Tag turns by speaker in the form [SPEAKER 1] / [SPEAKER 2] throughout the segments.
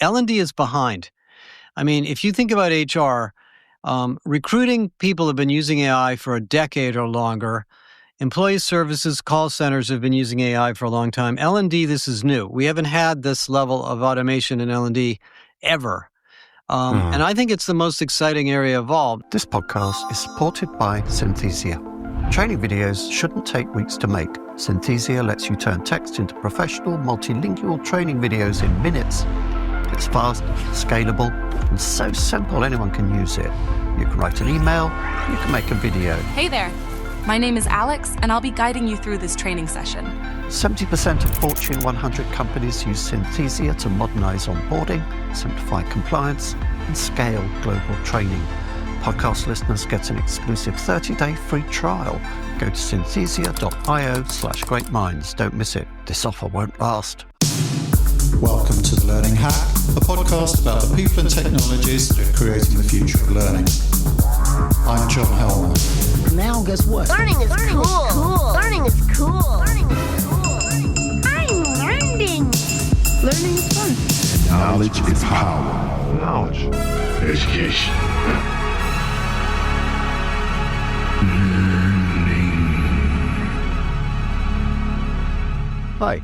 [SPEAKER 1] L&D is behind. I mean, if you think about HR, recruiting people have been using AI for a decade or longer. Employee services, call centers have been using AI for a long time. L&D, this is new. We haven't had this level of automation in L&D ever. And I think it's the most exciting area of all.
[SPEAKER 2] This podcast is supported by Synthesia. Training videos shouldn't take weeks to make. Synthesia lets you turn text into professional, multilingual training videos in minutes. It's fast, scalable, and so simple anyone can use it. You can write an email, you can make a video.
[SPEAKER 3] Hey there. My name is Alex, and I'll be guiding you through this training session.
[SPEAKER 2] 70% of Fortune 100 companies use Synthesia to modernize onboarding, simplify compliance, and scale global training. Podcast listeners get an exclusive 30-day free trial. Go to synthesia.io/greatminds. Don't miss it. This offer won't last.
[SPEAKER 4] Welcome to The Learning Hack, a podcast about the people and technologies that are creating the future of learning. I'm John Helmer.
[SPEAKER 5] Now guess what?
[SPEAKER 6] Learning is cool. Learning is cool. Learning is cool. I'm learning.
[SPEAKER 5] Learning is fun.
[SPEAKER 7] Knowledge is power. Knowledge. Education.
[SPEAKER 2] Hi.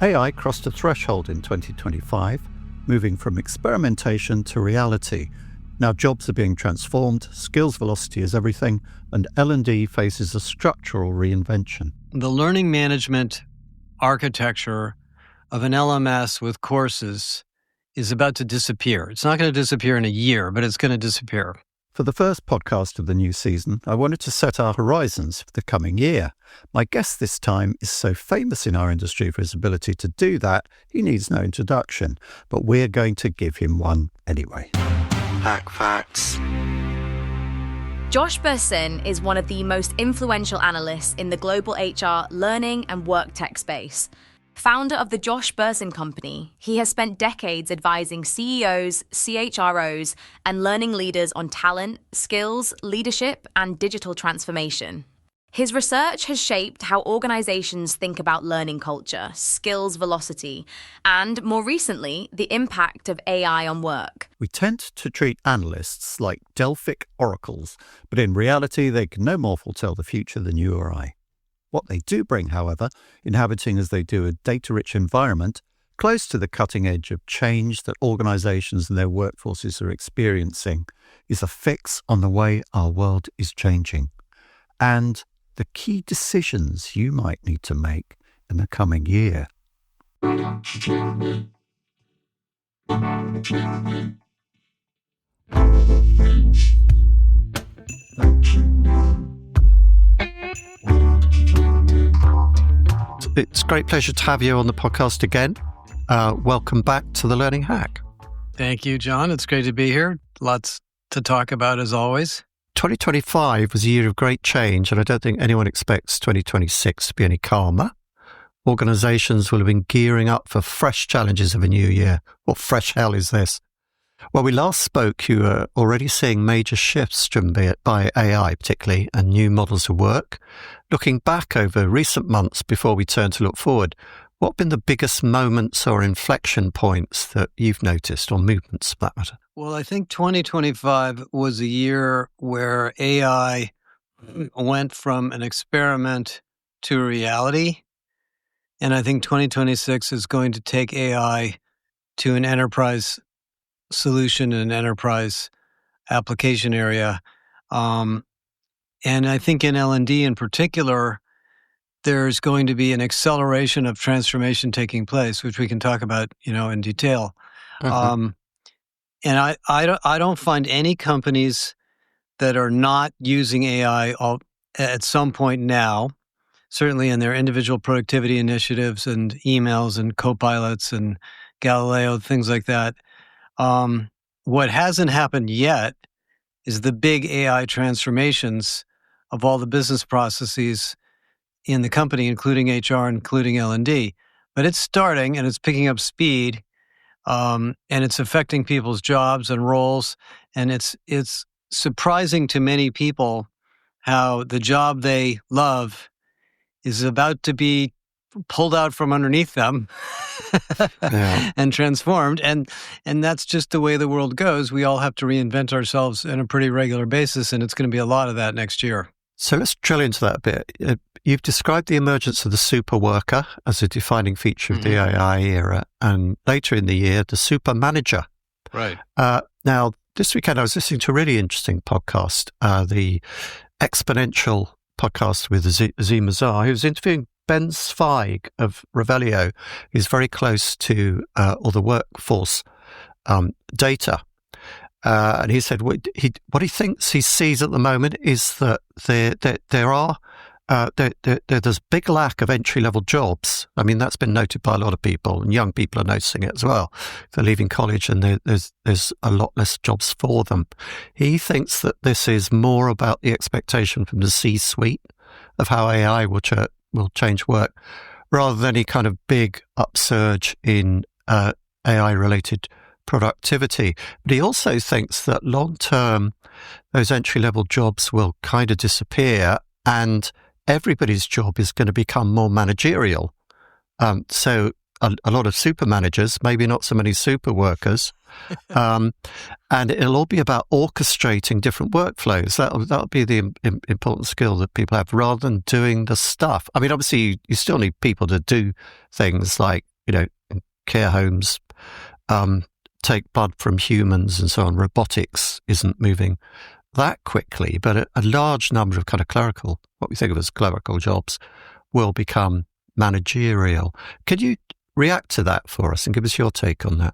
[SPEAKER 2] AI crossed a threshold in 2025, moving from experimentation to reality. Now jobs are being transformed, skills velocity is everything, and L&D faces a structural reinvention.
[SPEAKER 1] The learning management architecture of an LMS with courses is about to disappear. It's not going to disappear in a year, but it's going to disappear.
[SPEAKER 2] For the first podcast of the new season, I wanted to set our horizons for the coming year. My guest this time is so famous in our industry for his ability to do that, he needs no introduction, but we're going to give him one anyway. Hack facts.
[SPEAKER 3] Josh Bersin is one of the most influential analysts in the global HR, learning, and work tech space. Founder of the Josh Bersin Company, he has spent decades advising CEOs, CHROs, and learning leaders on talent, skills, leadership, and digital transformation. His research has shaped how organizations think about learning culture, skills velocity, and, more recently, the impact of AI on work.
[SPEAKER 2] We tend to treat analysts like Delphic oracles, but in reality, they can no more foretell the future than you or I. What they do bring, however, inhabiting as they do a data-rich environment, close to the cutting edge of change that organizations and their workforces are experiencing, is a fix on the way our world is changing. And the key decisions you might need to make in the coming year. It's a great pleasure to have you on the podcast again. Welcome back to The Learning Hack.
[SPEAKER 1] Thank you, John. It's great to be here. Lots to talk about, as always.
[SPEAKER 2] 2025 was a year of great change, and I don't think anyone expects 2026 to be any calmer. Organizations will have been gearing up for fresh challenges of a new year. What fresh hell is this? When we last spoke, you were already seeing major shifts driven by AI, particularly, and new models of work. Looking back over recent months before we turn to look forward, what have been the biggest moments or inflection points that you've noticed, or movements for that matter?
[SPEAKER 1] Well, I think 2025 was a year where AI went from an experiment to reality. And I think 2026 is going to take AI to an enterprise solution and an enterprise application area. And I think in L&D in particular, there's going to be an acceleration of transformation taking place, which we can talk about, in detail. Mm-hmm. And I don't find any companies that are not using AI at some point now, certainly in their individual productivity initiatives and emails and copilots and Galileo, things like that. What hasn't happened yet is the big AI transformations of all the business processes in the company, including HR, including L&D. But it's starting and it's picking up speed. And it's affecting people's jobs and roles. And it's surprising to many people how the job they love is about to be pulled out from underneath them
[SPEAKER 2] Yeah.
[SPEAKER 1] and transformed. And that's just the way the world goes. We all have to reinvent ourselves on a pretty regular basis, and it's going to be a lot of that next year.
[SPEAKER 2] So let's drill into that a bit. You've described the emergence of the superworker as a defining feature of the AI era, and later in the year, the supermanager.
[SPEAKER 1] Right.
[SPEAKER 2] Now, this weekend I was listening to a really interesting podcast, the Exponential podcast with Azim Azar, who was interviewing Ben Zweig of Revelio, who's very close to all the workforce data. And he said what he thinks he sees at the moment is that there's big lack of entry-level jobs. I mean, that's been noted by a lot of people, and young people are noticing it as well. They're leaving college and there's a lot less jobs for them. He thinks that this is more about the expectation from the C-suite of how AI will change work, rather than any kind of big upsurge in AI-related productivity. But he also thinks that long-term, those entry-level jobs will kind of disappear and everybody's job is going to become more managerial. So a lot of super managers, maybe not so many super workers, and it'll all be about orchestrating different workflows. That'll be the important skill that people have, rather than doing the stuff. I mean, obviously, you still need people to do things like, in care homes, take blood from humans and so on. Robotics isn't moving that quickly, but a large number of kind of clerical, what we think of as clerical jobs, will become managerial. Could you react to that for us and give us your take on that?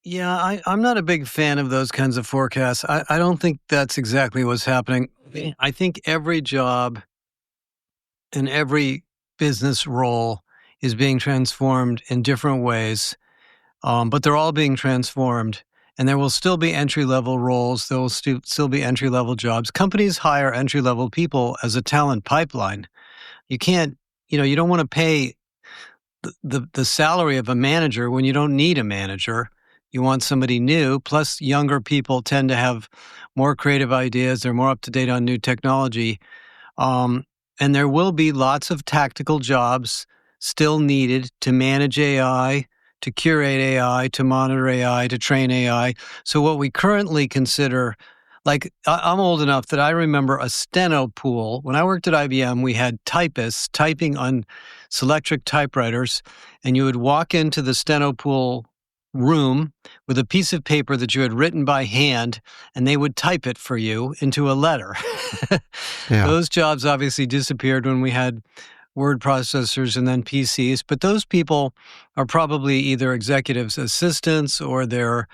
[SPEAKER 1] Yeah, I'm not a big fan of those kinds of forecasts. I don't think that's exactly what's happening. I think every job and every business role is being transformed in different ways, but they're all being transformed. And there will still be entry-level roles. There will still be entry-level jobs. Companies hire entry-level people as a talent pipeline. You can't, you don't want to pay the salary of a manager when you don't need a manager. You want somebody new. Plus, younger people tend to have more creative ideas. They're more up-to-date on new technology. And there will be lots of tactical jobs still needed to manage AI, to curate AI, to monitor AI, to train AI. So what we currently consider, like I'm old enough that I remember a steno pool. When I worked at IBM, we had typists typing on Selectric typewriters, and you would walk into the steno pool room with a piece of paper that you had written by hand, and they would type it for you into a letter.
[SPEAKER 2] Yeah.
[SPEAKER 1] Those jobs obviously disappeared when we had word processors and then PCs, but those people are probably either executives assistants or they're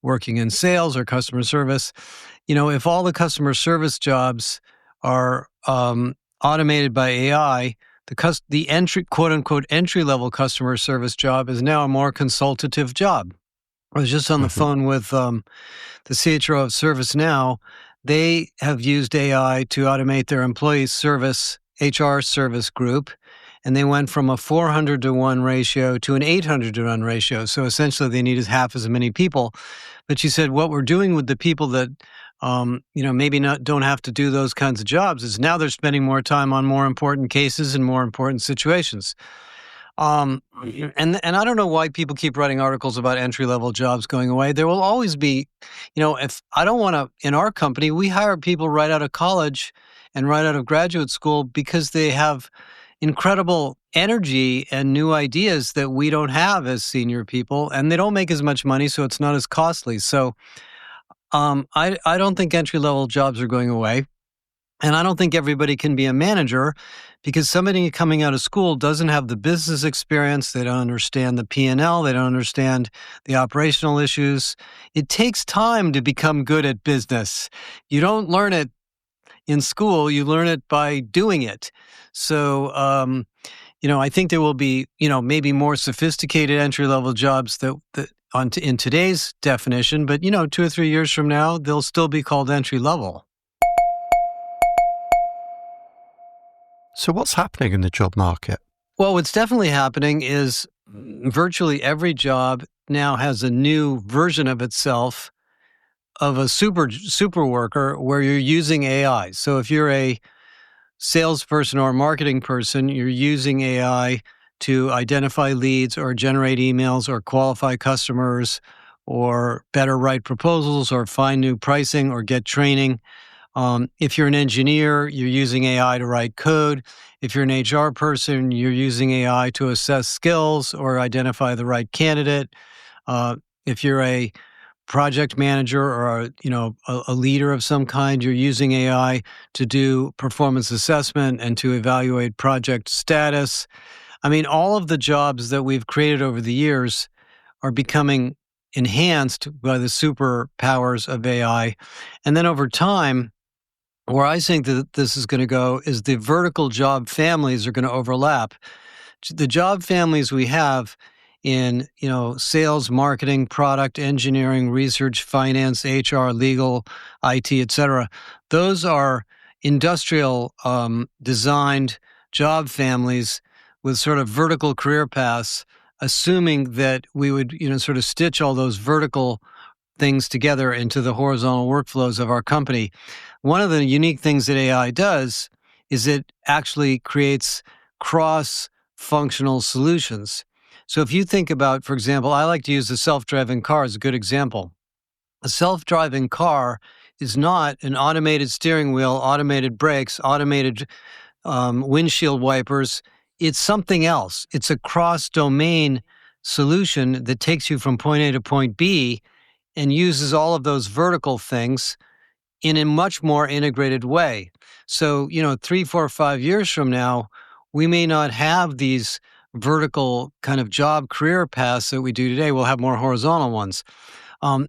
[SPEAKER 1] working in sales or customer service. If all the customer service jobs are automated by AI, the entry, quote unquote, entry-level customer service job is now a more consultative job. I was just on the phone with the CHRO of ServiceNow. They have used AI to automate their employee service HR service group, and they went from a 400-to-1 ratio to an 800-to-1 ratio. So essentially, they needed half as many people. But she said, what we're doing with the people that, maybe don't have to do those kinds of jobs is now they're spending more time on more important cases and more important situations. And I don't know why people keep writing articles about entry-level jobs going away. There will always be, if I don't want to, in our company, we hire people right out of college and right out of graduate school because they have incredible energy and new ideas that we don't have as senior people, and they don't make as much money, so it's not as costly. So I don't think entry-level jobs are going away, and I don't think everybody can be a manager because somebody coming out of school doesn't have the business experience. They don't understand the P&L. They don't understand the operational issues. It takes time to become good at business. You don't learn it in school, you learn it by doing it. So, I think there will be, maybe more sophisticated entry-level jobs in today's definition, but, 2 or 3 years from now, they'll still be called entry-level.
[SPEAKER 2] So what's happening in the job market?
[SPEAKER 1] Well, what's definitely happening is virtually every job now has a new version of itself of a super worker where you're using AI. So if you're a salesperson or a marketing person, you're using AI to identify leads or generate emails or qualify customers or better write proposals or find new pricing or get training. If you're an engineer, you're using AI to write code. If you're an HR person, you're using AI to assess skills or identify the right candidate. If you're a project manager or a leader of some kind, you're using AI to do performance assessment and to evaluate project status. I mean, all of the jobs that we've created over the years are becoming enhanced by the superpowers of AI. And then over time, where I think that this is going to go is the vertical job families are going to overlap. The job families we have in, sales, marketing, product, engineering, research, finance, HR, legal, IT, et cetera, those are industrial designed job families with sort of vertical career paths, assuming that we would, sort of stitch all those vertical things together into the horizontal workflows of our company. One of the unique things that AI does is it actually creates cross-functional solutions. So if you think about, for example, I like to use the self-driving car as a good example. A self-driving car is not an automated steering wheel, automated brakes, automated windshield wipers. It's something else. It's a cross-domain solution that takes you from point A to point B and uses all of those vertical things in a much more integrated way. So, 3, 4, 5 years from now, we may not have these vertical kind of job career paths that we do today. We'll have more horizontal ones.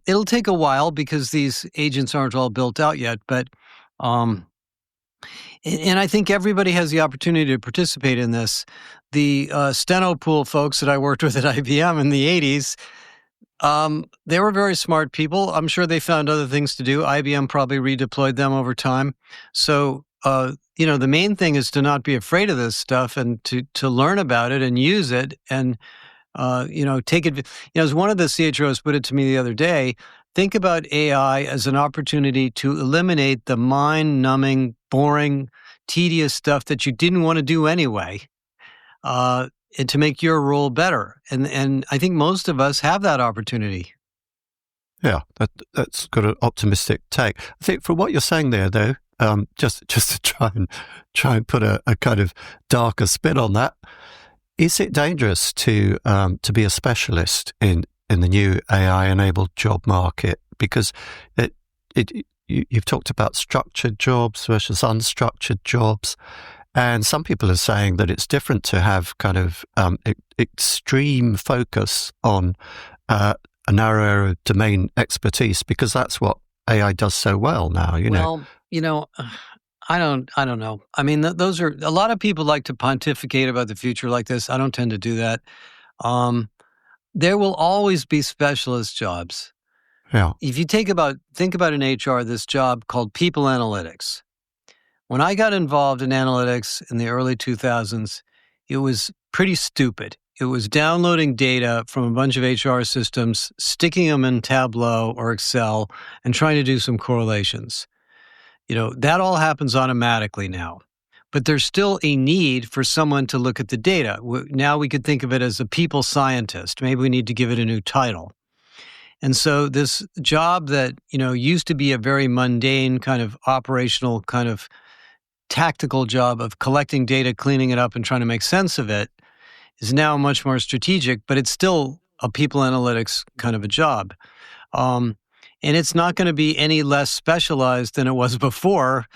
[SPEAKER 1] It'll take a while because these agents aren't all built out yet, but and I think everybody has the opportunity to participate in this. The Steno Pool folks that I worked with at IBM in the 80s, they were very smart people. I'm sure they found other things to do. IBM probably redeployed them over time. So, the main thing is to not be afraid of this stuff and to learn about it and use it and, take it. As one of the CHROs put it to me the other day, think about AI as an opportunity to eliminate the mind-numbing, boring, tedious stuff that you didn't want to do anyway. And to make your role better. And I think most of us have that opportunity.
[SPEAKER 2] Yeah, that's got an optimistic take. I think from what you're saying there, though, just to try and put a kind of darker spin on that, is it dangerous to be a specialist in the new AI-enabled job market? Because you've talked about structured jobs versus unstructured jobs. And some people are saying that it's different to have kind of extreme focus on a narrow area of domain expertise, because that's what AI does so well now.
[SPEAKER 1] I don't know. I mean, those are a lot of people like to pontificate about the future like this. I don't tend to do that. There will always be specialist jobs.
[SPEAKER 2] Yeah.
[SPEAKER 1] If you think about in HR, this job called people analytics. When I got involved in analytics in the early 2000s, it was pretty stupid. It was downloading data from a bunch of HR systems, sticking them in Tableau or Excel, and trying to do some correlations. That all happens automatically now. But there's still a need for someone to look at the data. Now we could think of it as a people scientist. Maybe we need to give it a new title. And so this job that, used to be a very mundane kind of operational kind of tactical job of collecting data, cleaning it up, and trying to make sense of it is now much more strategic, but it's still a people analytics kind of a job. And it's not going to be any less specialized than it was before,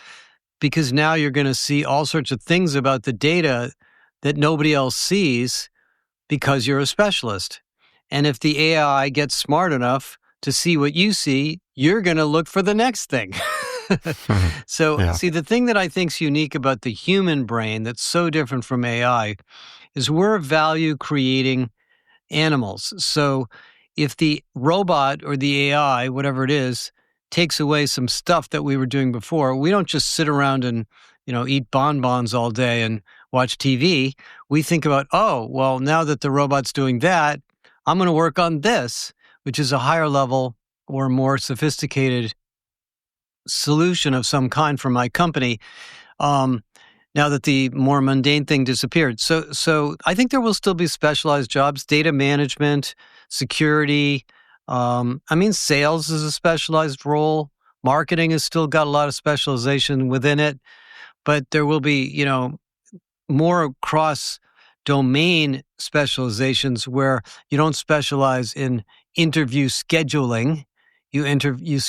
[SPEAKER 1] because now you're going to see all sorts of things about the data that nobody else sees because you're a specialist. And if the AI gets smart enough to see what you see, you're going to look for the next thing. So, See, the thing that I think is unique about the human brain that's so different from AI is we're value-creating animals. So if the robot or the AI, whatever it is, takes away some stuff that we were doing before, we don't just sit around and, eat bonbons all day and watch TV. We think about, now that the robot's doing that, I'm going to work on this, which is a higher level or more sophisticated solution of some kind for my company. Now, now that the more mundane thing disappeared. So I think there will still be specialized jobs, data management, security. Sales is a specialized role. Marketing has still got a lot of specialization within it, but there will be, more cross-domain specializations where you don't specialize in interview scheduling. You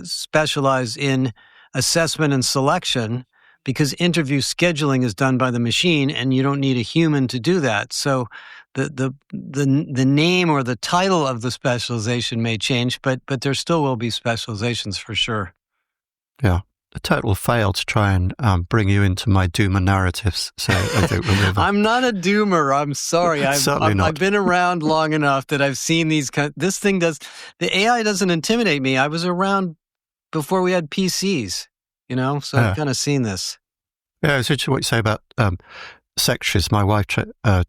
[SPEAKER 1] specialize in assessment and selection, because interview scheduling is done by the machine and you don't need a human to do that. So the name or the title of the specialization may change, but there still will be specializations for sure.
[SPEAKER 2] Yeah. A total fail to try and bring you into my doomer narratives. So I don't remember.
[SPEAKER 1] I'm not a doomer. I'm sorry. I've been around long enough that I've seen these. The AI doesn't intimidate me. I was around before we had PCs, so I've kind of seen this.
[SPEAKER 2] Yeah, it's interesting what you say about secretaries. My wife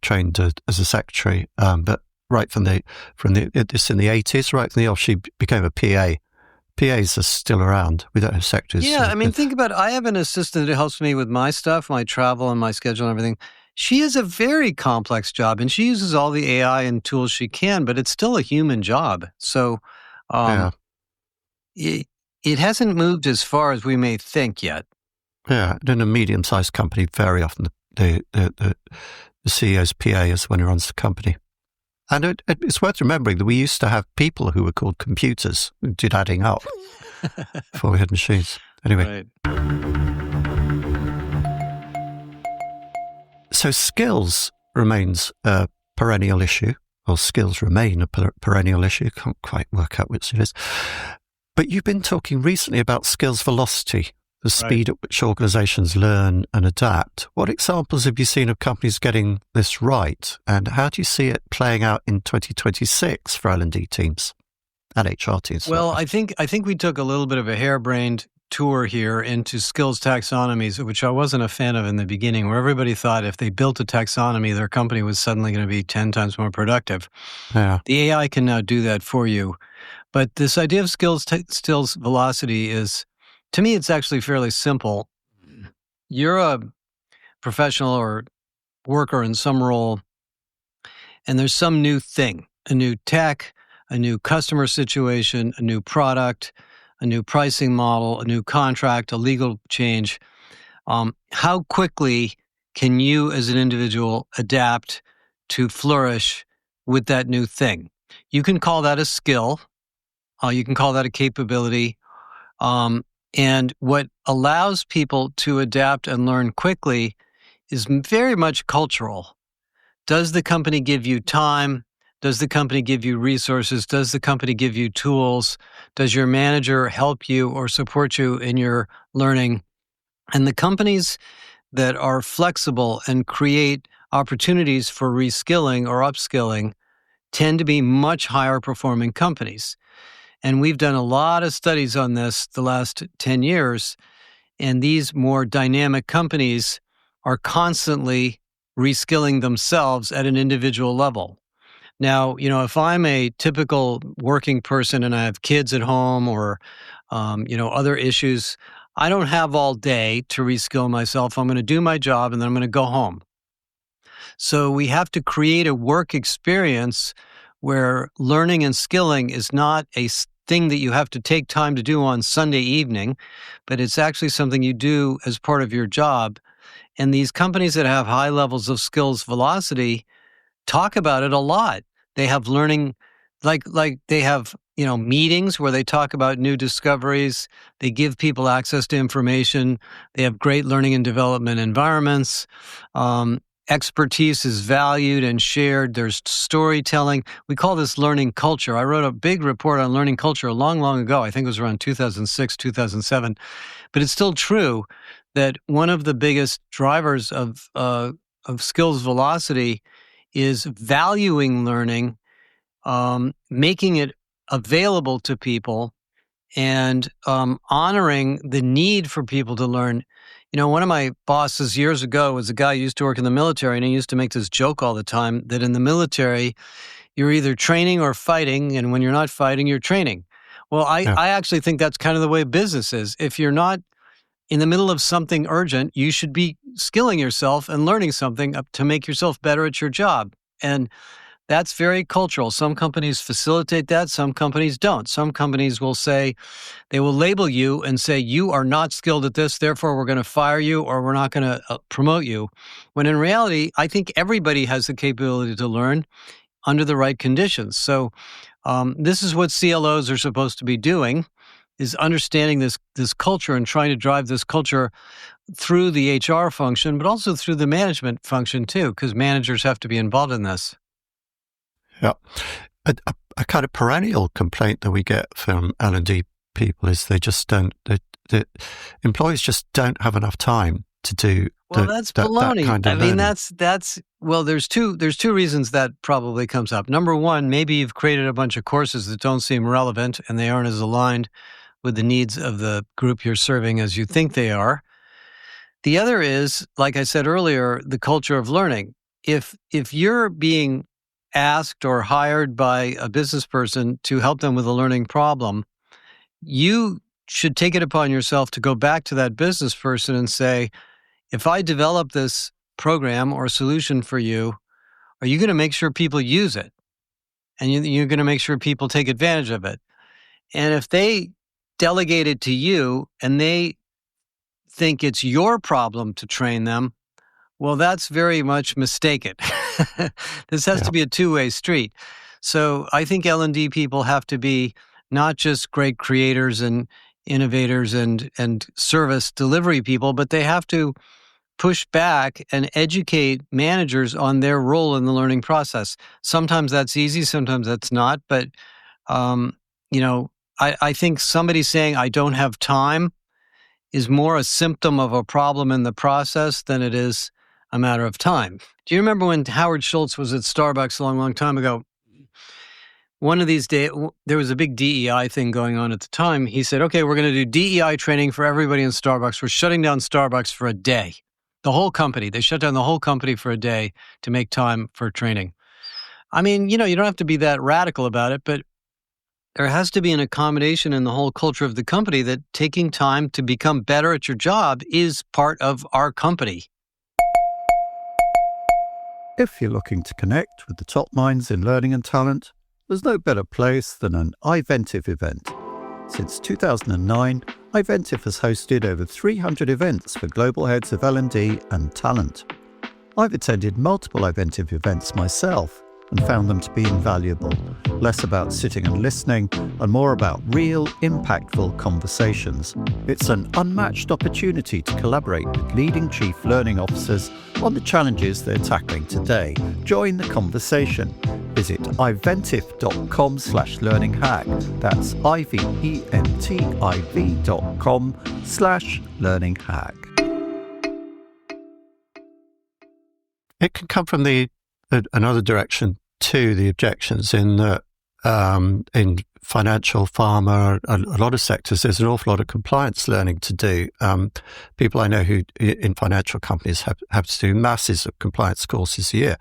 [SPEAKER 2] trained as a secretary, but right from the it's in the 80s, right from the off, she became a PA. PAs are still around. We don't have secretaries.
[SPEAKER 1] Yeah, think about it. I have an assistant that helps me with my stuff, my travel and my schedule and everything. She has a very complex job, and she uses all the AI and tools she can, but it's still a human job. So it hasn't moved as far as we may think yet.
[SPEAKER 2] Yeah, in a medium-sized company, very often the CEO's PA is when he runs the company. And it's worth remembering that we used to have people who were called computers who did adding up before we had machines. Anyway.
[SPEAKER 1] Right.
[SPEAKER 2] So skills remains a perennial issue, or skills remain a perennial issue. Can't quite work out which it is. But you've been talking recently about skills velocity, the speed at which organizations learn and adapt. What examples have you seen of companies getting this right? And how do you see it playing out in 2026 for L&D teams and HR teams?
[SPEAKER 1] Well, I think we took a little bit of a harebrained tour here into skills taxonomies, which I wasn't a fan of in the beginning, where everybody thought if they built a taxonomy, their company was suddenly going to be 10 times more productive.
[SPEAKER 2] Yeah.
[SPEAKER 1] The AI can now do that for you. But this idea of skills velocity is, to me, it's actually fairly simple. You're a professional or worker in some role, and there's some new thing, a new tech, a new customer situation, a new product, a new pricing model, a new contract, a legal change. How quickly can you as an individual adapt to flourish with that new thing? You can call that a skill. You can call that a capability. And what allows people to adapt and learn quickly is very much cultural. Does the company give you time? Does the company give you resources? Does the company give you tools? Does your manager help you or support you in your learning? And the companies that are flexible and create opportunities for reskilling or upskilling tend to be much higher performing companies. And we've done a lot of studies on this the last 10 years, and these more dynamic companies are constantly reskilling themselves at an individual level. Now, if I'm a typical working person and I have kids at home or, other issues, I don't have all day to reskill myself. I'm going to do my job and then I'm going to go home. So we have to create a work experience where learning and skilling is not a thing that you have to take time to do on Sunday evening, but it's actually something you do as part of your job. And these companies that have high levels of skills velocity talk about it a lot. They have learning, like they have, meetings where they talk about new discoveries. They give people access to information. They have great learning and development environments. Expertise is valued and shared. There's storytelling. We call this learning culture. I wrote a big report on learning culture a long, long ago. I think it was around 2006, 2007. But it's still true that one of the biggest drivers of skills velocity is valuing learning, making it available to people, and honoring the need for people to learn. One of my bosses years ago was a guy who used to work in the military, and he used to make this joke all the time that in the military, you're either training or fighting, and when you're not fighting, you're training. Well, I actually think that's kind of the way business is. If you're not in the middle of something urgent, you should be skilling yourself and learning something to make yourself better at your job. And that's very cultural. Some companies facilitate that. Some companies don't. Some companies will say, they will label you and say, you are not skilled at this, therefore we're going to fire you or we're not going to promote you. When in reality, I think everybody has the capability to learn under the right conditions. So this is what CLOs are supposed to be doing, is understanding this culture and trying to drive this culture through the HR function, but also through the management function too, because managers have to be involved in this.
[SPEAKER 2] Yeah. A kind of perennial complaint that we get from L&D people is they just don't, the employees just don't have enough time to do
[SPEAKER 1] that's baloney.
[SPEAKER 2] that kind of learning.
[SPEAKER 1] That's there's two reasons that probably comes up. Number one, maybe you've created a bunch of courses that don't seem relevant and they aren't as aligned with the needs of the group you're serving as you think they are. The other is, like I said earlier, the culture of learning. If you're being asked or hired by a business person to help them with a learning problem, you should take it upon yourself to go back to that business person and say, if I develop this program or solution for you, are you going to make sure people use it? And you're going to make sure people take advantage of it. And if they delegate it to you and they think it's your problem to train them, well, that's very much mistaken. This has to be a two-way street. So I think L&D people have to be not just great creators and innovators and service delivery people, but they have to push back and educate managers on their role in the learning process. Sometimes that's easy, sometimes that's not. But, I think somebody saying, I don't have time is more a symptom of a problem in the process than it is a matter of time. Do you remember when Howard Schultz was at Starbucks a long, long time ago? One of these days, there was a big DEI thing going on at the time. He said, okay, we're going to do DEI training for everybody in Starbucks. We're shutting down Starbucks for a day. The whole company. They shut down the whole company for a day to make time for training. I mean, you don't have to be that radical about it, but there has to be an accommodation in the whole culture of the company that taking time to become better at your job is part of our company.
[SPEAKER 4] If you're looking to connect with the top minds in learning and talent, there's no better place than an iVentive event. Since 2009, iVentive has hosted over 300 events for global heads of L&D and talent. I've attended multiple iVentive events myself and found them to be invaluable, less about sitting and listening and more about real, impactful conversations. It's an unmatched opportunity to collaborate with leading chief learning officers on the challenges they're tackling today. Join the conversation. Visit iventive.com/learninghack. That's iventiv.com/learninghack.
[SPEAKER 2] It can come from another direction too, the objections in financial, pharma, a lot of sectors, there's an awful lot of compliance learning to do. People I know who in financial companies have to do masses of compliance courses a year.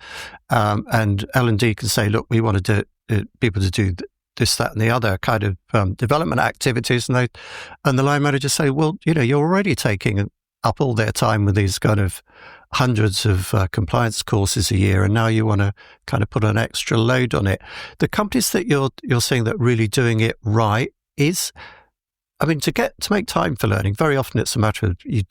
[SPEAKER 2] And L&D can say, look, we want to do people to do this, that, and the other kind of development activities. And the line managers say, well, you're already taking up all their time with these kind of hundreds of compliance courses a year, and now you want to kind of put an extra load on it. The companies that you're seeing that really doing it right is, to make time for learning, very often it's a matter of you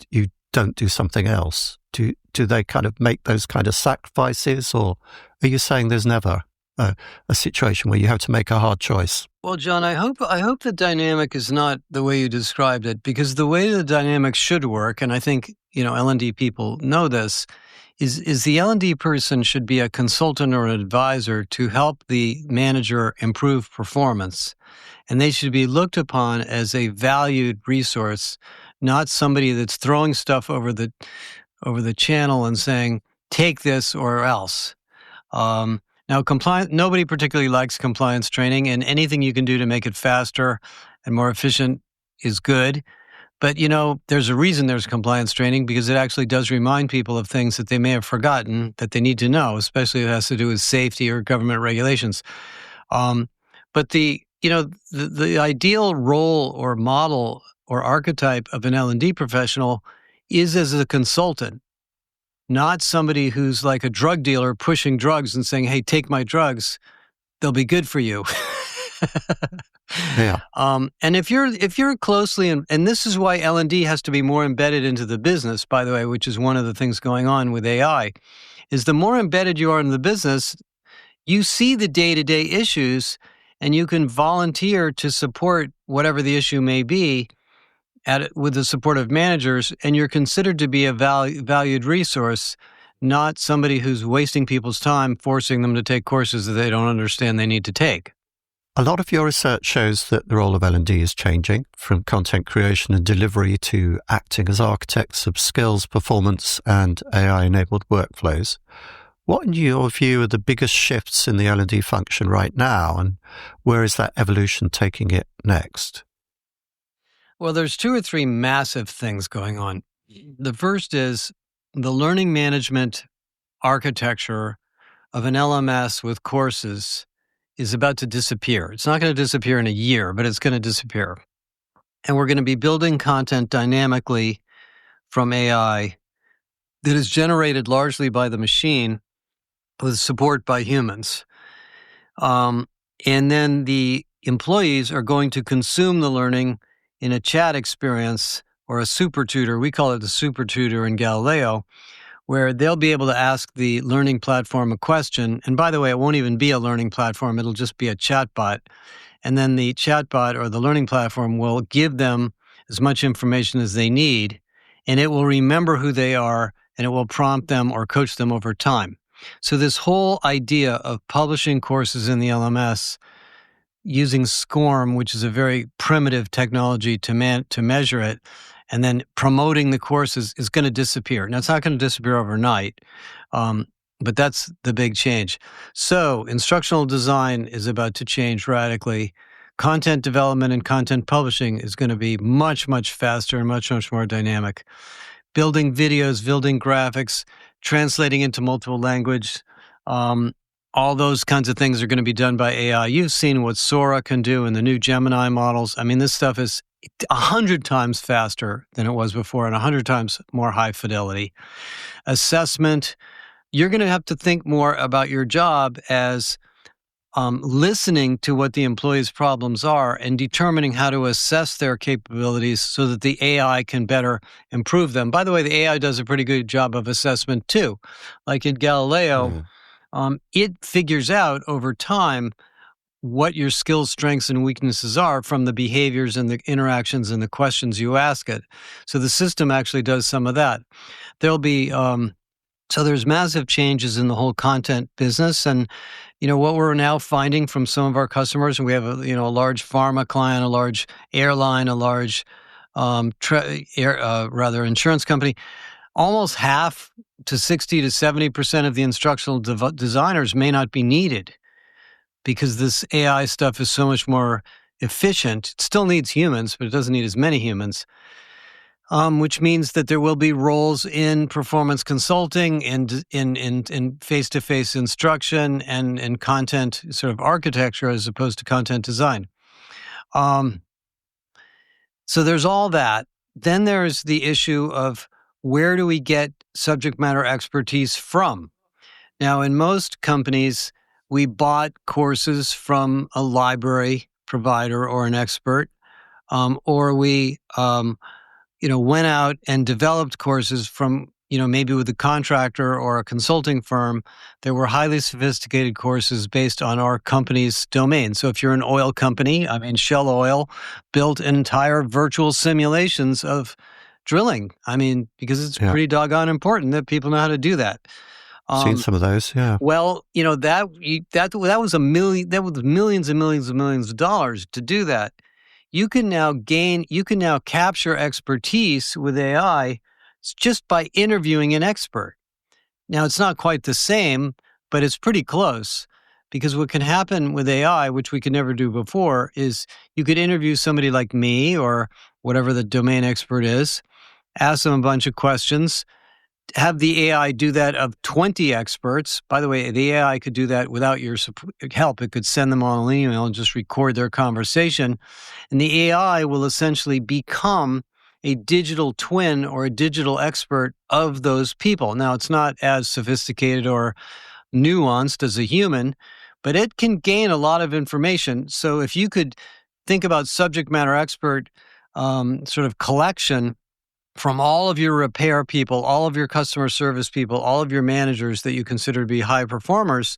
[SPEAKER 2] don't do something else. Do they kind of make those kind of sacrifices, or are you saying there's never a situation where you have to make a hard choice?
[SPEAKER 1] Well, John, I hope the dynamic is not the way you described it, because the way the dynamic should work, and I think L&D people know this, is the L&D person should be a consultant or an advisor to help the manager improve performance, and they should be looked upon as a valued resource, not somebody that's throwing stuff over the channel and saying, take this or else. Now, nobody particularly likes compliance training, and anything you can do to make it faster and more efficient is good. But, there's a reason there's compliance training, because it actually does remind people of things that they may have forgotten that they need to know, especially if it has to do with safety or government regulations. But the ideal role or model or archetype of an L&D professional is as a consultant, not somebody who's like a drug dealer pushing drugs and saying, hey, take my drugs. They'll be good for you.
[SPEAKER 2] Yeah.
[SPEAKER 1] And if you're closely, and this is why L&D has to be more embedded into the business, by the way, which is one of the things going on with AI, is the more embedded you are in the business, you see the day-to-day issues and you can volunteer to support whatever the issue may be with the support of managers, and you're considered to be a valued resource, not somebody who's wasting people's time, forcing them to take courses that they don't understand they need to take.
[SPEAKER 2] A lot of your research shows that the role of L&D is changing from content creation and delivery to acting as architects of skills, performance, and AI-enabled workflows. What, in your view, are the biggest shifts in the L&D function right now, and where is that evolution taking it next?
[SPEAKER 1] Well, there's 2 or 3 massive things going on. The first is the learning management architecture of an LMS with courses is about to disappear. It's not going to disappear in a year, but it's going to disappear. And we're going to be building content dynamically from AI that is generated largely by the machine with support by humans. And then the employees are going to consume the learning in a chat experience or a super tutor. We call it the super tutor in Galileo, where they'll be able to ask the learning platform a question. And by the way, it won't even be a learning platform. It'll just be a chatbot. And then the chatbot or the learning platform will give them as much information as they need, and it will remember who they are, and it will prompt them or coach them over time. So this whole idea of publishing courses in the LMS using SCORM, which is a very primitive technology to measure it, and then promoting the courses is going to disappear. Now, it's not going to disappear overnight, but that's the big change. So instructional design is about to change radically. Content development and content publishing is going to be much, much faster and much, much more dynamic. Building videos, building graphics, translating into multiple language, all those kinds of things are going to be done by AI. You've seen what Sora can do in the new Gemini models. I mean, this stuff is 100 times faster than it was before and 100 times more high fidelity. Assessment, you're going to have to think more about your job as listening to what the employees' problems are and determining how to assess their capabilities so that the AI can better improve them. By the way, the AI does a pretty good job of assessment too. Like in Galileo, it figures out over time what your skills, strengths, and weaknesses are from the behaviors and the interactions and the questions you ask it. So the system actually does some of that. There'll be so there's massive changes in the whole content business. And, you know, what we're now finding from some of our customers, and we have a large pharma client, a large airline, a large insurance company, almost half to 60 to 70% of the instructional designers may not be needed because this AI stuff is so much more efficient. It still needs humans, but it doesn't need as many humans. Which means that there will be roles in performance consulting and in face-to-face instruction and in content sort of architecture as opposed to content design. So there's all that. Then there's the issue of where do we get subject matter expertise from? Now, in most companies, we bought courses from a library provider or an expert, or we went out and developed courses from, maybe with a contractor or a consulting firm. There were highly sophisticated courses based on our company's domain. So if you're an oil company, Shell Oil built entire virtual simulations of drilling. Because it's pretty doggone important that people know how to do that.
[SPEAKER 2] Seen some of those, yeah.
[SPEAKER 1] Well, that was millions and millions and millions of dollars to do that. You can now capture expertise with AI just by interviewing an expert. Now, it's not quite the same, but it's pretty close, because what can happen with AI, which we could never do before, is you could interview somebody like me or whatever the domain expert is, ask them a bunch of questions, have the AI do that of 20 experts. By the way, the AI could do that without your help. It could send them on an email and just record their conversation. And the AI will essentially become a digital twin or a digital expert of those people. Now, it's not as sophisticated or nuanced as a human, but it can gain a lot of information. So if you could think about subject matter expert sort of collection from all of your repair people, all of your customer service people, all of your managers that you consider to be high performers,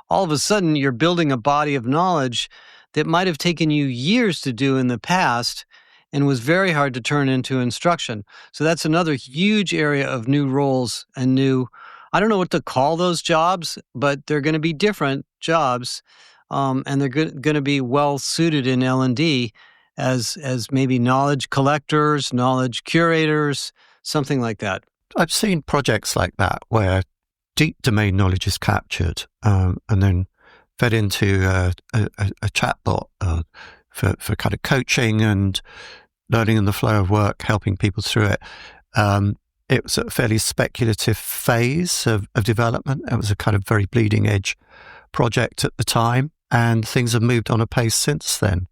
[SPEAKER 1] all of a sudden you're building a body of knowledge that might have taken you years to do in the past and was very hard to turn into instruction. So that's another huge area of new roles and new, I don't know what to call those jobs, but they're going to be different jobs, and they're going to be well suited in L&D as maybe knowledge collectors, knowledge curators, something like that.
[SPEAKER 2] I've seen projects like that where deep domain knowledge is captured and then fed into a chatbot for kind of coaching and learning in the flow of work, helping people through it. It was a fairly speculative phase of development. It was a kind of very bleeding edge project at the time, and things have moved on apace since then.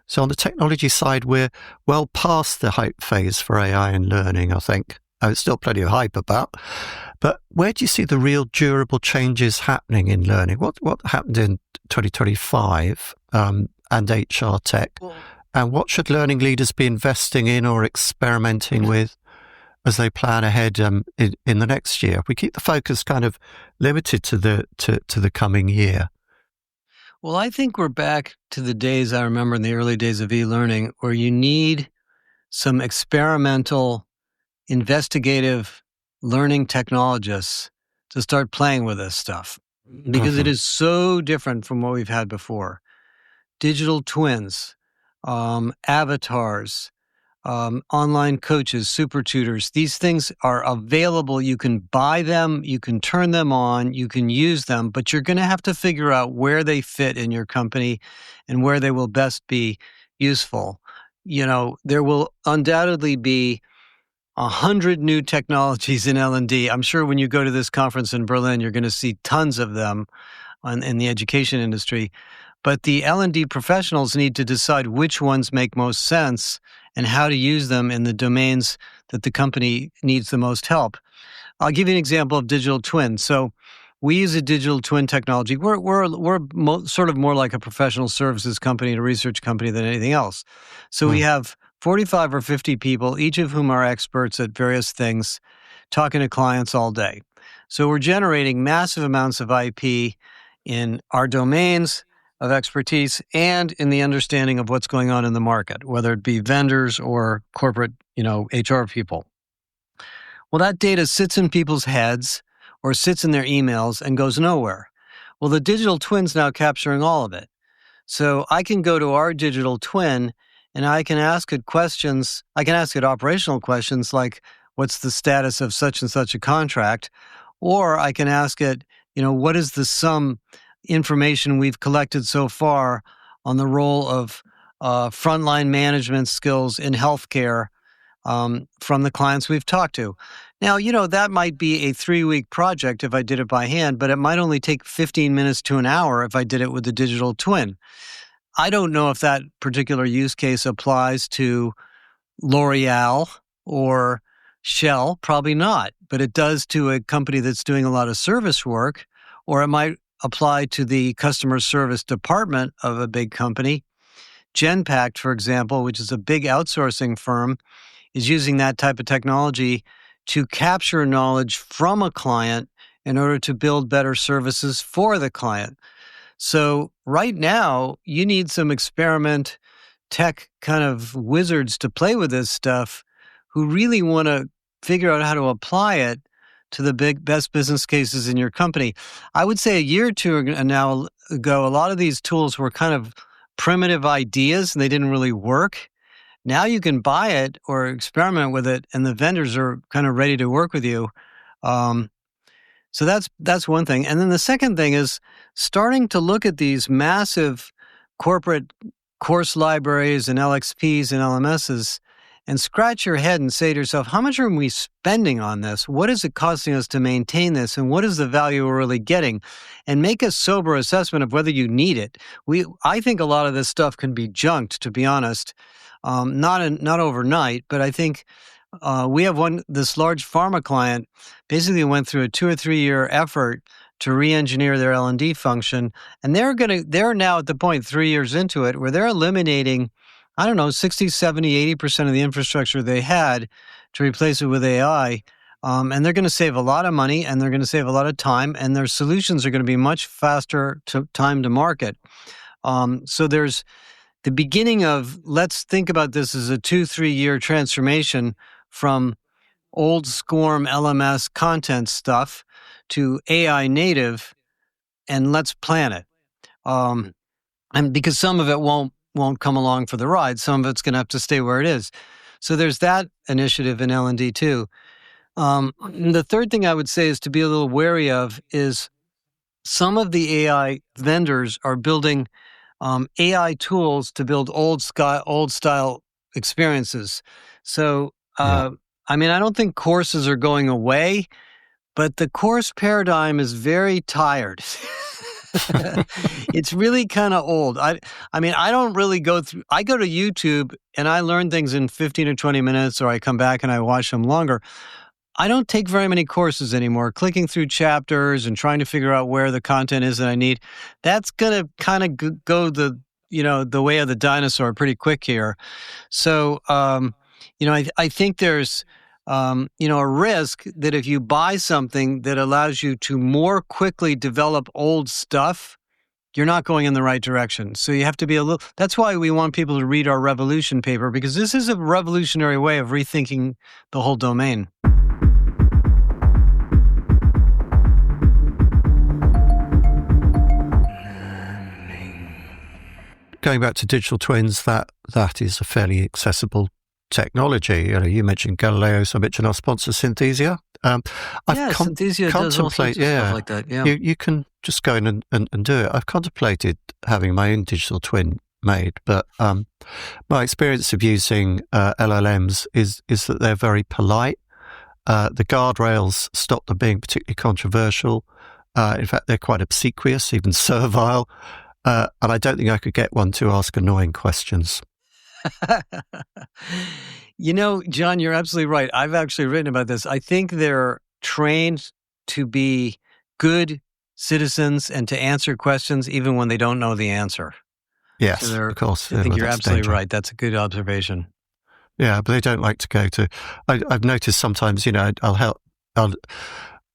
[SPEAKER 2] So on the technology side, we're well past the hype phase for AI and learning, I think. There's still plenty of hype about. But where do you see the real durable changes happening in learning? What happened in 2025 and HR tech? And what should learning leaders be investing in or experimenting with as they plan ahead in the next year? We keep the focus kind of limited to the coming year.
[SPEAKER 1] Well, I think we're back to the days I remember in the early days of e-learning where you need some experimental, investigative learning technologists to start playing with this stuff because it is so different from what we've had before. Digital twins, avatars, online coaches, super tutors, these things are available. You can buy them, you can turn them on, you can use them, but you're going to have to figure out where they fit in your company and where they will best be useful. You know, there will undoubtedly be 100 new technologies in L&D. I'm sure when you go to this conference in Berlin, you're going to see tons of them in the education industry. But the L&D professionals need to decide which ones make most sense and how to use them in the domains that the company needs the most help. I'll give you an example of digital twin. So we use a digital twin technology. We're sort of more like a professional services company and a research company than anything else. So we have 45 or 50 people, each of whom are experts at various things, talking to clients all day. So we're generating massive amounts of IP in our domains of expertise and in the understanding of what's going on in the market, whether it be vendors or corporate, HR people. Well, that data sits in people's heads or sits in their emails and goes nowhere. Well, the digital twin's now capturing all of it. So I can go to our digital twin and I can ask it questions. I can ask it operational questions like, what's the status of such and such a contract? Or I can ask it, what is the sum information we've collected so far on the role of frontline management skills in healthcare from the clients we've talked to. Now, that might be a 3-week project if I did it by hand, but it might only take 15 minutes to an hour if I did it with the digital twin. I don't know if that particular use case applies to L'Oreal or Shell, probably not, but it does to a company that's doing a lot of service work, or it might apply to the customer service department of a big company. Genpact, for example, which is a big outsourcing firm, is using that type of technology to capture knowledge from a client in order to build better services for the client. So right now, you need some experiment tech kind of wizards to play with this stuff who really want to figure out how to apply it to the best business cases in your company. I would say a year or two ago, a lot of these tools were kind of primitive ideas and they didn't really work. Now you can buy it or experiment with it and the vendors are kind of ready to work with you. So that's one thing. And then the second thing is starting to look at these massive corporate course libraries and LXPs and LMSs and scratch your head and say to yourself, how much are we spending on this? What is it costing us to maintain this? And what is the value we're really getting? And make a sober assessment of whether you need it. I think a lot of this stuff can be junked, to be honest. Not overnight, but I think we have this large pharma client basically went through a 2 or 3 year effort to re-engineer their L&D function. And they're now at the point 3 years into it where they're eliminating, 60, 70, 80% of the infrastructure they had to replace it with AI. And they're going to save a lot of money and they're going to save a lot of time, and their solutions are going to be much faster time to market. So there's the beginning of, let's think about this as a 2-3 year transformation from old SCORM LMS content stuff to AI native, and let's plan it. And because some of it won't come along for the ride, some of it's going to have to stay where it is. So there's that initiative in L&D too. The third thing I would say is to be a little wary of is some of the AI vendors are building AI tools to build old style experiences. So, I don't think courses are going away, but the course paradigm is very tired. It's really kind of old. I don't really I go to YouTube and I learn things in 15 or 20 minutes, or I come back and I watch them longer. I don't take very many courses anymore. Clicking through chapters and trying to figure out where the content is that I need, that's going to kind of go the way of the dinosaur pretty quick here. So, I think there's, a risk that if you buy something that allows you to more quickly develop old stuff, you're not going in the right direction. So you have to be that's why we want people to read our Revolution paper, because this is a revolutionary way of rethinking the whole domain.
[SPEAKER 2] Going back to digital twins, that is a fairly accessible technology. You mentioned Galileo, so I mentioned our sponsor Synthesia.
[SPEAKER 1] Synthesia does all sorts of stuff like that. Yeah,
[SPEAKER 2] you can just go in and do it. I've contemplated having my own digital twin made, but my experience of using LLMs is that they're very polite. The guardrails stop them being particularly controversial. In fact, they're quite obsequious, even servile. And I don't think I could get one to ask annoying questions.
[SPEAKER 1] John, you're absolutely right. I've actually written about this. I think they're trained to be good citizens and to answer questions even when they don't know the answer.
[SPEAKER 2] Yes, of course.
[SPEAKER 1] I think you're absolutely right. That's a good observation.
[SPEAKER 2] Yeah, but they don't like to go to... I've noticed sometimes, I'll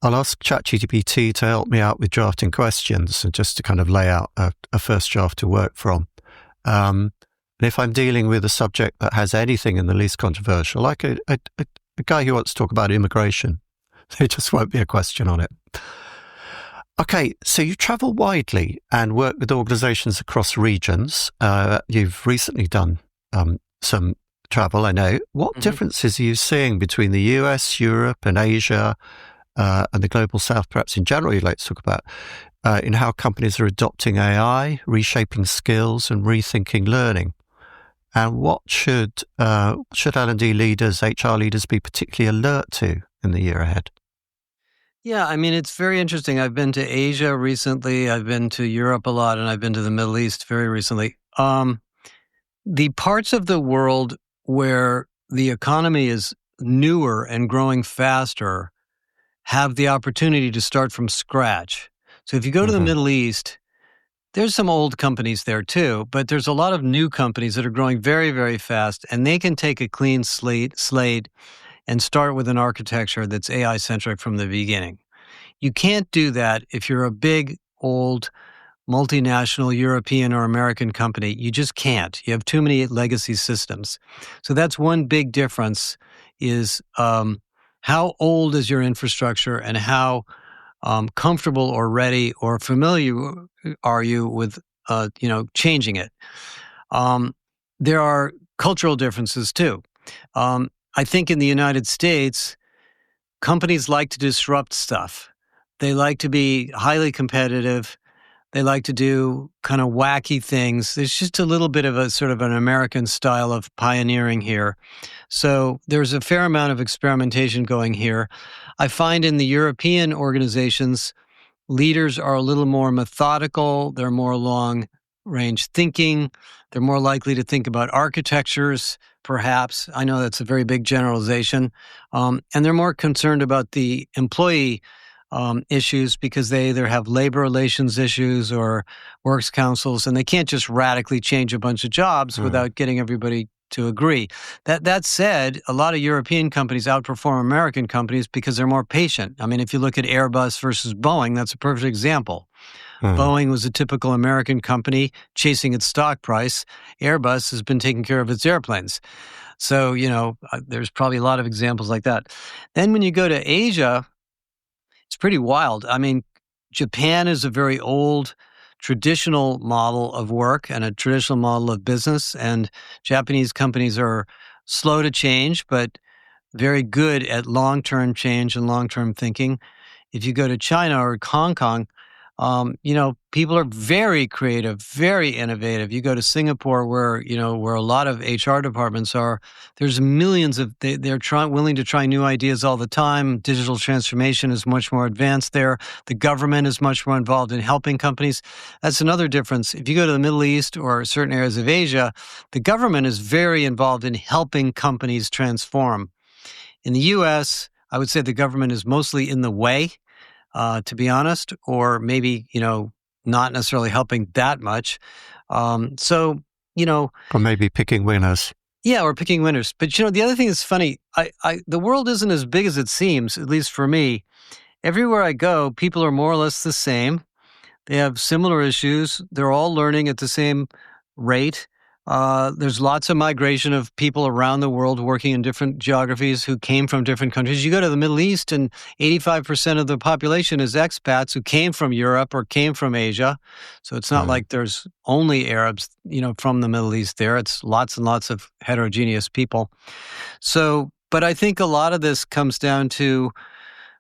[SPEAKER 2] ask ChatGPT to help me out with drafting questions and just to kind of lay out a first draft to work from. And if I'm dealing with a subject that has anything in the least controversial, like a guy who wants to talk about immigration, there just won't be a question on it. Okay, so you travel widely and work with organizations across regions. You've recently done some travel, I know. What differences are you seeing between the US, Europe, and Asia, and the global south, perhaps in general, you'd like to talk about, in how companies are adopting AI, reshaping skills, and rethinking learning? And what should L&D leaders, HR leaders be particularly alert to in the year ahead?
[SPEAKER 1] Yeah, it's very interesting. I've been to Asia recently. I've been to Europe a lot, and I've been to the Middle East very recently. The parts of the world where the economy is newer and growing faster have the opportunity to start from scratch. So if you go to the Middle East, there's some old companies there too, but there's a lot of new companies that are growing very, very fast, and they can take a clean slate and start with an architecture that's AI-centric from the beginning. You can't do that if you're a big, old, multinational European or American company. You just can't. You have too many legacy systems. So that's one big difference is how old is your infrastructure and how comfortable or ready or familiar are you with changing it. There are cultural differences too. I think in the United States, companies like to disrupt stuff. They like to be highly competitive. They like to do kind of wacky things. There's just a little bit of a sort of an American style of pioneering here. So there's a fair amount of experimentation going here. I find in the European organizations, leaders are a little more methodical. They're more long-range thinking. They're more likely to think about architectures, perhaps. I know that's a very big generalization. And they're more concerned about the employee issues because they either have labor relations issues or works councils, and they can't just radically change a bunch of jobs without getting everybody to agree. That said, a lot of European companies outperform American companies because they're more patient. I mean, if you look at Airbus versus Boeing, that's a perfect example. Boeing was a typical American company chasing its stock price. Airbus has been taking care of its airplanes. So, there's probably a lot of examples like that. Then when you go to Asia, it's pretty wild. I mean, Japan is a very old, traditional model of work and a traditional model of business, and Japanese companies are slow to change, but very good at long-term change and long-term thinking. If you go to China or Hong Kong, people are very creative, very innovative. You go to Singapore, where a lot of HR departments are. There's millions of they're willing to try new ideas all the time. Digital transformation is much more advanced there. The government is much more involved in helping companies. That's another difference. If you go to the Middle East or certain areas of Asia, the government is very involved in helping companies transform. In the U.S., I would say the government is mostly in the way. To be honest, or maybe, not necessarily helping that much. Or
[SPEAKER 2] maybe picking winners.
[SPEAKER 1] Yeah, or picking winners. But, the other thing that's funny, the world isn't as big as it seems, at least for me. Everywhere I go, people are more or less the same. They have similar issues. They're all learning at the same rate. There's lots of migration of people around the world working in different geographies who came from different countries. You go to the Middle East and 85% of the population is expats who came from Europe or came from Asia. So it's not like there's only Arabs, from the Middle East there. It's lots and lots of heterogeneous people. So, but I think a lot of this comes down to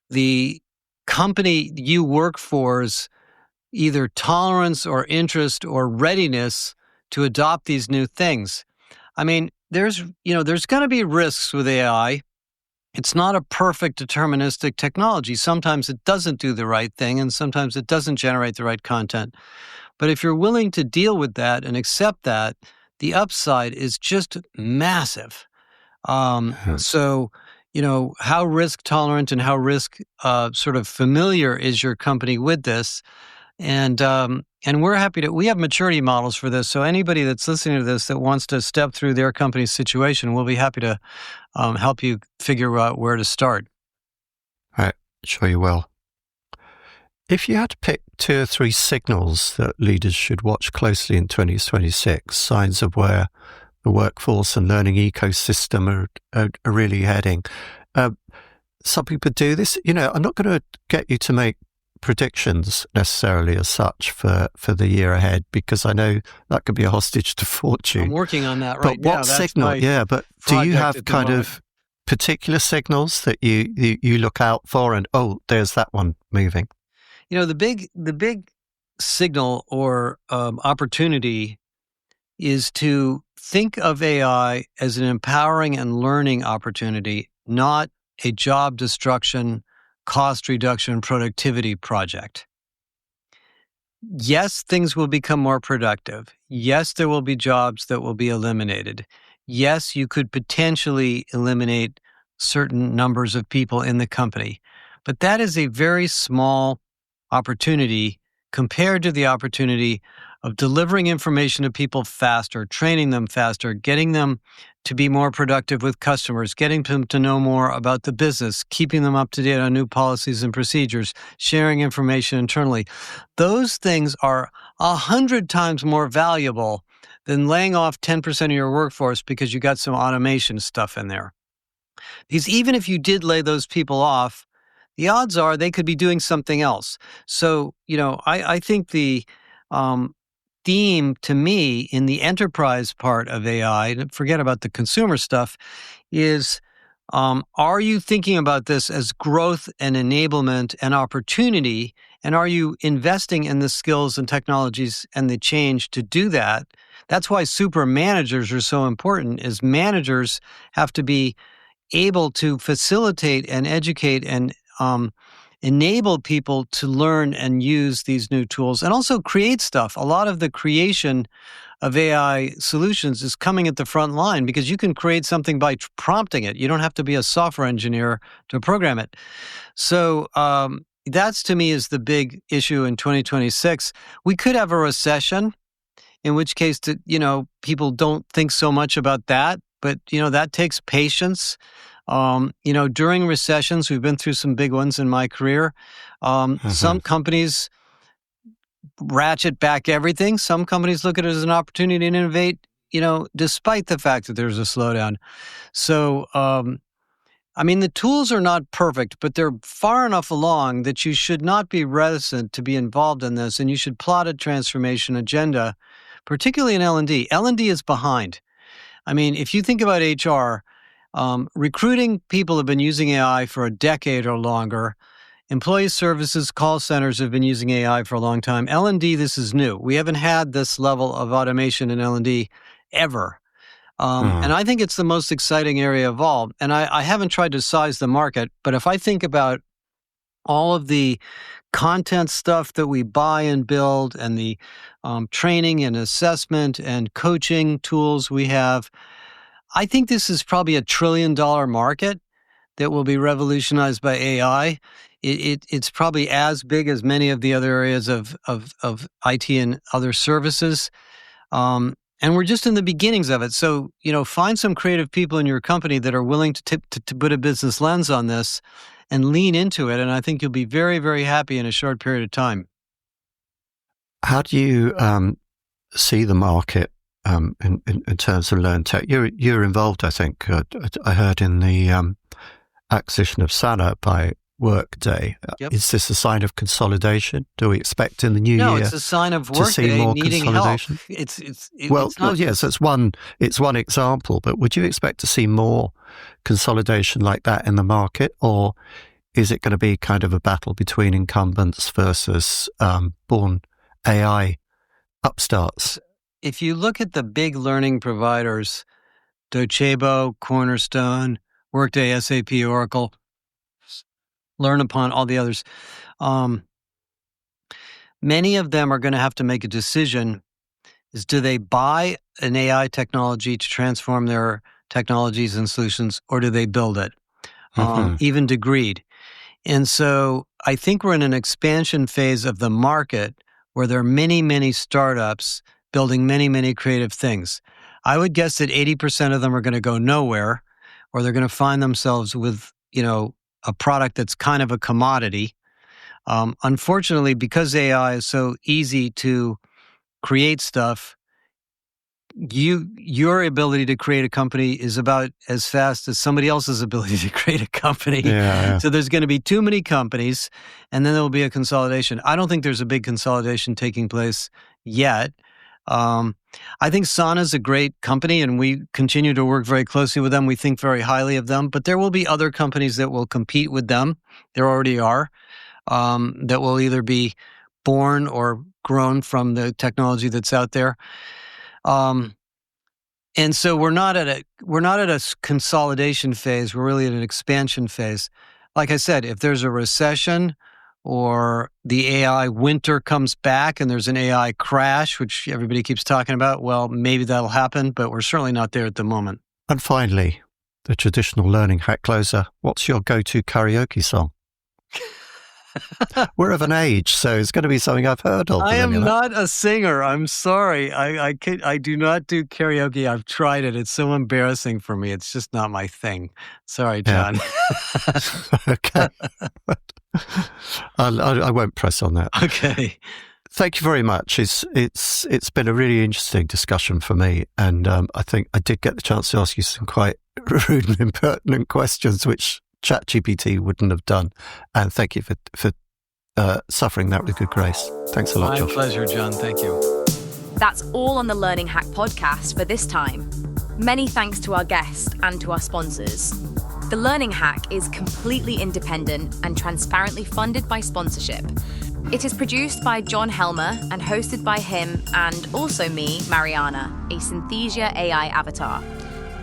[SPEAKER 1] the company you work for's either tolerance or interest or readiness to adopt these new things. I mean, there's going to be risks with AI. It's not a perfect deterministic technology. Sometimes it doesn't do the right thing, and sometimes it doesn't generate the right content. But if you're willing to deal with that and accept that, the upside is just massive. So, how risk tolerant and how risk sort of familiar is your company with this? And we have maturity models for this. So anybody that's listening to this that wants to step through their company's situation, we'll be happy to help you figure out where to start.
[SPEAKER 2] Right, sure you will. If you had to pick 2 or 3 signals that leaders should watch closely in 2026, signs of where the workforce and learning ecosystem are really heading. Some people do this. I'm not going to get you to make predictions necessarily as such for the year ahead, because I know that could be a hostage to fortune.
[SPEAKER 1] I'm working on that right now.
[SPEAKER 2] But what signal? Yeah, but do you have kind of particular signals that you look out for, and there's that one moving?
[SPEAKER 1] The big signal or opportunity is to think of AI as an empowering and learning opportunity, not a job destruction, cost reduction, productivity project. Yes, things will become more productive. Yes, there will be jobs that will be eliminated. Yes, you could potentially eliminate certain numbers of people in the company. But that is a very small opportunity compared to the opportunity of delivering information to people faster, training them faster, getting them to be more productive with customers, getting them to know more about the business, keeping them up to date on new policies and procedures, sharing information internally. Those things are 100 times more valuable than laying off 10% of your workforce because you got some automation stuff in there. Because even if you did lay those people off, the odds are they could be doing something else. So, I think the theme to me in the enterprise part of AI, forget about the consumer stuff, is Are you thinking about this as growth and enablement and opportunity? And are you investing in the skills and technologies and the change to do that? That's why super managers are so important, is managers have to be able to facilitate and educate and enable people to learn and use these new tools and also create stuff. A lot of the creation of AI solutions is coming at the front line because you can create something by prompting it. You don't have to be a software engineer to program it. So that's, to me, is the big issue in 2026. We could have a recession, in which case, people don't think so much about that. But, that takes patience. During recessions, we've been through some big ones in my career. Some companies ratchet back everything. Some companies look at it as an opportunity to innovate, despite the fact that there's a slowdown. So, the tools are not perfect, but they're far enough along that you should not be reticent to be involved in this, and you should plot a transformation agenda, particularly in L&D. L&D is behind. If you think about HR, recruiting people have been using AI for a decade or longer. Employee services, call centers have been using AI for a long time. L&D, this is new. We haven't had this level of automation in L&D ever. And I think it's the most exciting area of all. And I haven't tried to size the market, but if I think about all of the content stuff that we buy and build and the training and assessment and coaching tools we have, I think this is probably $1 trillion market that will be revolutionized by AI. It's probably as big as many of the other areas of IT and other services. And we're just in the beginnings of it. So, find some creative people in your company that are willing to put a business lens on this and lean into it. And I think you'll be very, very happy in a short period of time.
[SPEAKER 2] How do you see the market in terms of learntech? You're involved, I think. I heard in the acquisition of Sana by Workday.
[SPEAKER 1] Yep.
[SPEAKER 2] Is this a sign of consolidation? Do we expect in the new year?
[SPEAKER 1] No, it's a sign of Workday needing help. It's
[SPEAKER 2] yes, it's one example. But would you expect to see more consolidation like that in the market, or is it going to be kind of a battle between incumbents versus born AI upstarts?
[SPEAKER 1] If you look at the big learning providers, Docebo, Cornerstone, Workday, SAP, Oracle, Learn Upon, all the others, many of them are going to have to make a decision. Do they buy an AI technology to transform their technologies and solutions, or do they build it, even degreed? And so I think we're in an expansion phase of the market where there are many, many startups building many, many creative things. I would guess that 80% of them are going to go nowhere, or they're going to find themselves with, a product that's kind of a commodity. Unfortunately, because AI is so easy to create stuff, your ability to create a company is about as fast as somebody else's ability to create a company.
[SPEAKER 2] Yeah.
[SPEAKER 1] So there's going to be too many companies, and then there will be a consolidation. I don't think there's a big consolidation taking place yet. I think Sana is a great company, and we continue to work very closely with them. We think very highly of them, but there will be other companies that will compete with them. There already are, that will either be born or grown from the technology that's out there. And so we're not at a consolidation phase. We're really at an expansion phase. Like I said, if there's a recession or the AI winter comes back and there's an AI crash, which everybody keeps talking about, well, maybe that'll happen, but we're certainly not there at the moment.
[SPEAKER 2] And finally, the traditional learning hack closer. What's your go-to karaoke song? We're of an age, so it's going to be something I've heard of.
[SPEAKER 1] I am not a singer. I'm sorry. I do not do karaoke. I've tried it. It's so embarrassing for me. It's just not my thing. Sorry, John.
[SPEAKER 2] Yeah. Okay. I won't press on that.
[SPEAKER 1] Okay.
[SPEAKER 2] Thank you very much. It's been a really interesting discussion for me, and I think I did get the chance to ask you some quite rude and impertinent questions, which ChatGPT wouldn't have done. And thank you for suffering that with good grace. Thanks a lot, Josh.
[SPEAKER 1] My pleasure, John. Thank you.
[SPEAKER 3] That's all on the Learning Hack podcast for this time. Many thanks to our guest and to our sponsors. The Learning Hack is completely independent and transparently funded by sponsorship. It is produced by John Helmer and hosted by him and also me, Mariana, a Synthesia AI avatar.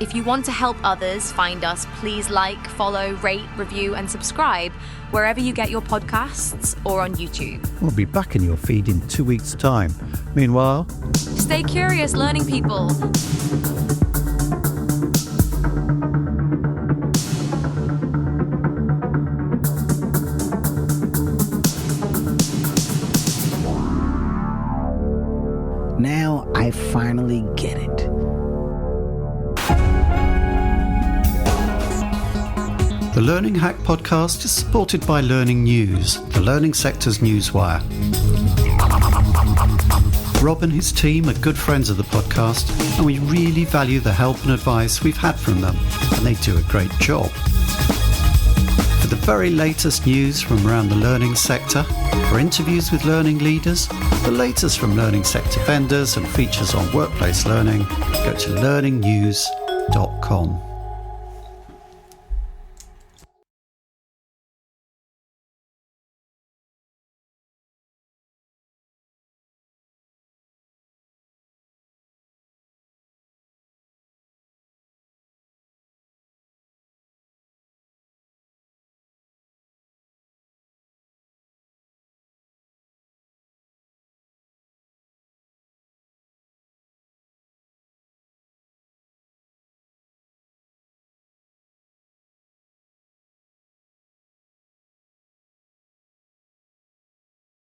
[SPEAKER 3] If you want to help others find us, please like, follow, rate, review, and subscribe wherever you get your podcasts or on YouTube.
[SPEAKER 4] We'll be back in your feed in 2 weeks' time. Meanwhile,
[SPEAKER 3] Stay curious, learning people.
[SPEAKER 5] Now I finally get it.
[SPEAKER 2] The Learning Hack podcast is supported by Learning News, the learning sector's newswire. Rob and his team are good friends of the podcast, and we really value the help and advice we've had from them, and they do a great job. For the very latest news from around the learning sector, for interviews with learning leaders, the latest from learning sector vendors and features on workplace learning, go to learningnews.com.